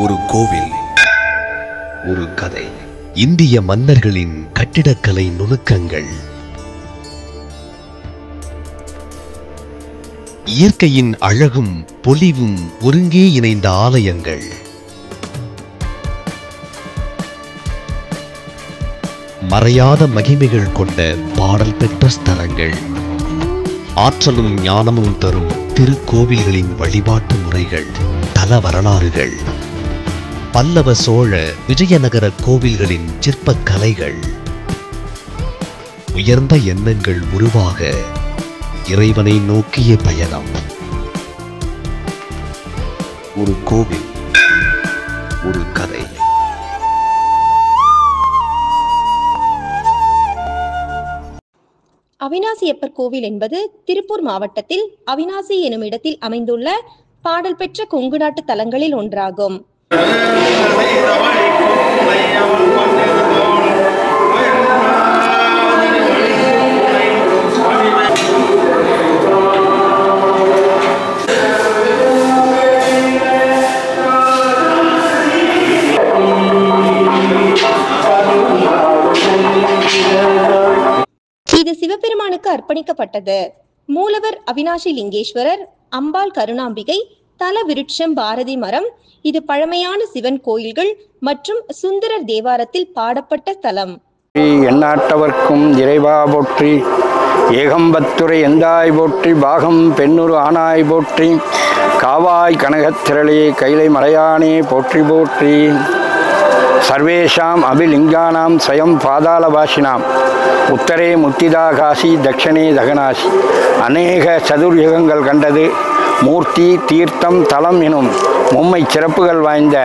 ஒரு கோவில், ஒரு கதை. இந்திய மன்னர்களின் கட்டிடக்கலை நுணுக்கங்கள், இயற்கையின் அழகும் பொலிவும் ஒருங்கே இணைந்த ஆலயங்கள், மறையாத மகிமைகள் கொண்ட பாடல் பெற்ற ஸ்தலங்கள், ஆற்றலும் ஞானமும் தரும் திருக்கோவில்களின் வழிபாட்டு முறைகள், தல வரலாறுகள், பல்லவ சோழ விஜயநகர கோவில்களின் சிற்பக் கலைகள், உயர்ந்த எண்ணங்கள் உருவாக இறைவனை நோக்கிய பயணம். ஒரு கோவில், ஒரு கதை. அவிநாசியப்பர் கோவில் என்பது திருப்பூர் மாவட்டத்தில் அவிநாசி எனும் இடத்தில் அமைந்துள்ள பாடல் பெற்ற கொங்கு நாட்டு தலங்களில் ஒன்றாகும். இது சிவபெருமானுக்கு அர்ப்பணிக்கப்பட்டது. மூலவர் அவிநாசி லிங்கேஸ்வரர், அம்பாள் கருணாம்பிகை, தல விருட்சம் பாரதி மரம். இது பழமையான சிவன் கோயில்கள் மற்றும் சுந்தரர் தேவாரத்தில் பாடப்பட்ட தலம். எந்நாட்டவர்க்கும் இறைவா போற்றி, ஏகம்பத்துரை எந்தாய் போற்றி, பாகம் பெண்ணுரு ஆனாய் போற்றி, காவாய் கனகத்திரளே கைலை மறையானே போற்றி போற்றி. சர்வேஷாம் அபிலிங்கானாம் ஸ்வயம் பாதாளவாசினாம் உத்தரே முத்திதா காசி தக்ஷணே தகனாசி. அநேக சதுர்யுகங்கள் கண்டது மூர்த்தி தீர்த்தம் தலம் எனும் மும்மை சிறப்புகள் வாய்ந்த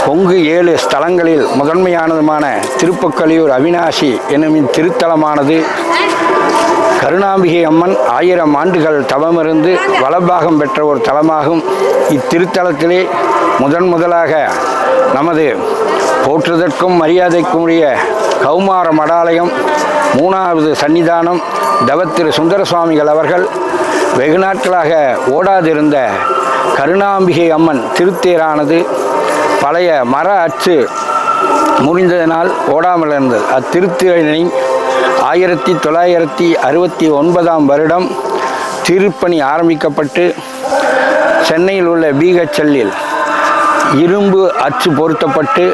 கொங்கு 7 ஸ்தலங்களில் முதன்மையானதுமான திருப்பக்கலியூர் அவிநாசி எனும் திருத்தலமானது கருணாம்பிகை அம்மன் 1000 ஆண்டுகள் தவமிருந்து வலபாகம் பெற்ற ஒரு தலமாகும். இத்திருத்தலத்திலே முதலாக நமது போற்றுதற்கும் மரியாதைக்கும் உரிய கௌமார மடாலயம், 3வது சன்னிதானம் தவத்திரு சுந்தர சுவாமிகள் அவர்கள் வெகு நாட்களாக ஓடாதிருந்த கருணாம்பிகை அம்மன் திருத்தேரானது பழைய மர அச்சு முறிந்ததனால் ஓடாமல் இருந்தது. அத்திருத்தேரினை 1969ஆம் வருடம் திருப்பணி ஆரம்பிக்கப்பட்டு சென்னையில் உள்ள BHLலில் இரும்பு அச்சு பொருத்தப்பட்டு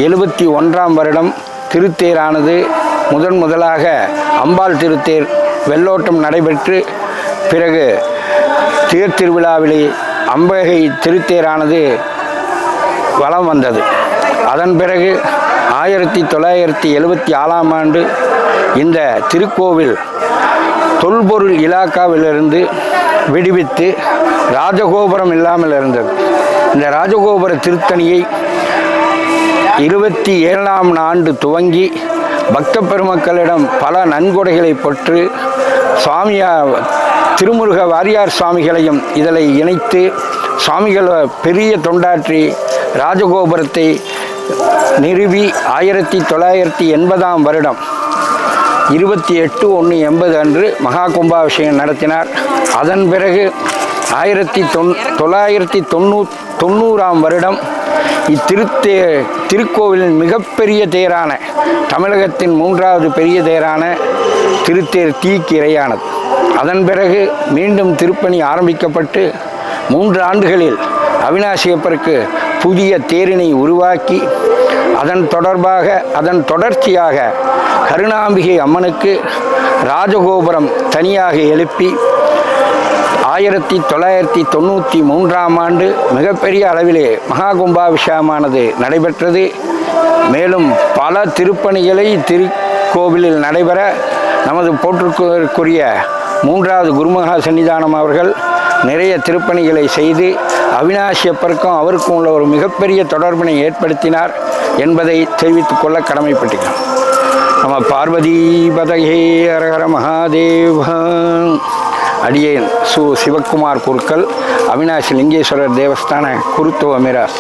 71ஆம் வருடம் திருத்தேரானது முதலாக அம்பாள் திருத்தேர் வெள்ளோட்டம் நடைபெற்று பிறகு தேர் திருவிழாவிலே அம்பிகை திருத்தேரானது வலம் வந்தது. அதன் பிறகு 1974ஆம் ஆண்டு இந்த திருக்கோவில் தொல்பொருள் இலாக்காவிலிருந்து விடுவித்து ராஜகோபுரம் இல்லாமல் இருந்தது. இந்த ராஜகோபுர திருத்தணியை 27ஆம் ஆண்டு துவங்கி பக்த பெருமக்களிடம் பல நன்கொடைகளை பெற்று திருமுருக வாரியார் சுவாமிகளையும் இதில் இணைத்து சுவாமிகள் பெரிய தொண்டாற்றி ராஜகோபுரத்தை நிறுவி 1980ஆம் வருடம் 28/1/80 அன்று மகா கும்பாபிஷேகம் நடத்தினார். அதன் பிறகு 1990ஆம் வருடம் திருக்கோவிலின் மிகப்பெரிய தேரான தமிழகத்தின் 3வது பெரிய தேரான திருத்தேர் தீக்கு இரையானது. அதன் பிறகு மீண்டும் திருப்பணி ஆரம்பிக்கப்பட்டு 3 ஆண்டுகளில் அவிநாசியப்பருக்கு புதிய தேரினை உருவாக்கி அதன் தொடர்ச்சியாக கருணாம்பிகை அம்மனுக்கு ராஜகோபுரம் தனியாக எழுப்பி 1993ஆம் ஆண்டு மிகப்பெரிய அளவிலே மகா கும்பாபிஷேகமானது நடைபெற்றது. மேலும் பல திருப்பணிகளை திருக்கோவிலில் நடைபெற நமது போற்றுக்குரிய 3வது குருமகா சன்னிதானம் அவர்கள் நிறைய திருப்பணிகளை செய்து அவிநாசியப்பருக்கும் அவருக்கும் உள்ள ஒரு மிகப்பெரிய தொடர்பினை ஏற்படுத்தினார் என்பதை தெரிவித்துக் கொள்ள கடமைப்பட்டுகிறோம். நம்ம பார்வதி பதகே ஹரஹர மகாதேவ. அடியேன் சிவக்குமார் குருக்கள், அவிநாசி லிங்கேஸ்வரர் தேவஸ்தான குருத்துவ மிராஸ்.